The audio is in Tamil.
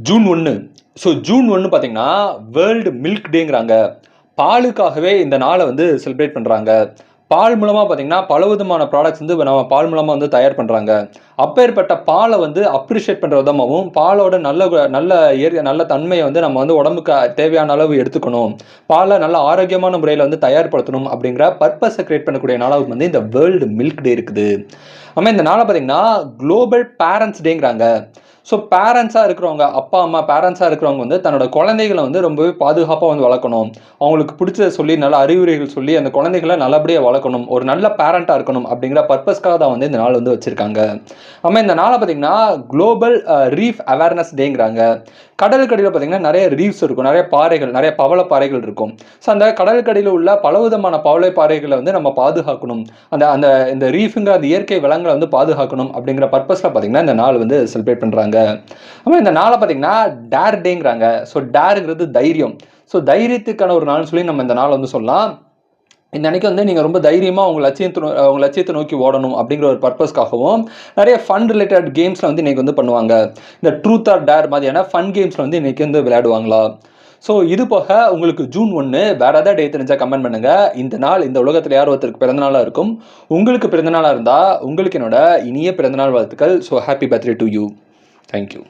ஜூன் 1. ஸோ ஜூன் 1 பார்த்தீங்கன்னா வேர்ல்டு மில்க் டேங்கிறாங்க. பாலுக்காகவே இந்த நாளை வந்து செலிப்ரேட் பண்ணுறாங்க. பால் மூலமாக பார்த்தீங்கன்னா பல விதமான ப்ராடக்ட்ஸ் வந்து நம்ம பால் மூலமாக வந்து தயார் பண்ணுறாங்க. அப்பேற்பட்ட பாலை வந்து அப்ரிஷியேட் பண்ணுற விதமாகவும் பாலோட நல்ல தன்மையை வந்து நம்ம வந்து உடம்புக்கு தேவையான அளவு எடுத்துக்கணும், பாலை நல்ல ஆரோக்கியமான முறையில் வந்து தயார்படுத்தணும் அப்படிங்கிற பர்பஸை கிரியேட் பண்ணக்கூடிய நாளாக வந்து இந்த வேர்ல்டு மில்க் டே இருக்குது. ஆமாம், இந்த நாளை பார்த்தீங்கன்னா குளோபல் பேரண்ட்ஸ் டேங்கிறாங்க. ஸோ பேரண்ட்ஸாக இருக்கிறவங்க, அப்பா அம்மா பேரண்ட்ஸாக இருக்கிறவங்க வந்து தன்னோட குழந்தைகளை வந்து ரொம்பவே பாதுகாப்பாக வந்து வளர்க்கணும். அவங்களுக்கு பிடிச்சதை சொல்லி நல்ல அறிவுரைகள் சொல்லி அந்த குழந்தைகளை நல்லபடியாக வளர்க்கணும், ஒரு நல்ல பேரண்ட்டாக இருக்கணும் அப்படிங்கிற பர்பஸ்க்காக தான் வந்து இந்த நாள் வந்து வச்சுருக்காங்க. ஆமாம், இந்த நாளை பார்த்தீங்கன்னா குளோபல் ரீஃப் அவேர்னஸ் டேங்கிறாங்க. கடலுக்கடியில் பார்த்தீங்கன்னா நிறைய ரீஃப்ஸ் இருக்கும், நிறைய பாறைகள், நிறைய பவள பாறைகள் இருக்கும். ஸோ அந்த கடலுக்கடியில் உள்ள பலவிதமான பவள பாறைகளை வந்து நம்ம பாதுகாக்கணும், அந்த அந்த இந்த ரீஃபுங்கிற அந்த இயற்கை வளங்களை வந்து பாதுகாக்கணும் அப்படிங்கிற பர்பஸில் பார்த்தீங்கன்னா இந்த நாள் வந்து செலிப்ரேட் பண்ணுறாங்க. ஆமாம், இந்த நாளை பார்த்தீங்கன்னா டேர் டேங்கிறாங்க. ஸோ டேருங்கிறது தைரியம். ஸோ தைரியத்துக்கான ஒரு நாள்னு சொல்லி நம்ம இந்த நாள் வந்து சொல்லலாம். இந்த அன்னைக்கு வந்து நீங்கள் ரொம்ப தைரியமாக உங்கள் லட்சியத்தை நோக்கி ஓடணும் அப்படிங்கிற ஒரு பர்பஸ்க்காகவும் நிறைய ஃபன் ரிலேட்டட் கேம்ஸில் வந்து இன்றைக்கி வந்து பண்ணுவாங்க. இந்த ட்ரூத் ஆர் டேர் மாதிரியான ஃபன் கேம்ஸில் வந்து இன்றைக்கி வந்து விளையாடுவாங்களா. ஸோ இது போக உங்களுக்கு ஜூன் 1 வேறு ஏதாவது டே தெரிஞ்சால் கமெண்ட் பண்ணுங்கள். இந்த நாள் இந்த உலகத்தில் யார் ஒருத்தருக்கு பிறந்தநாளாக இருக்கும். உங்களுக்கு பிறந்தநாளாக இருந்தால் உங்களுக்கு என்னோட இனிய பிறந்தநாள் வாழ்த்துக்கள். So happy birthday to you. Thank you.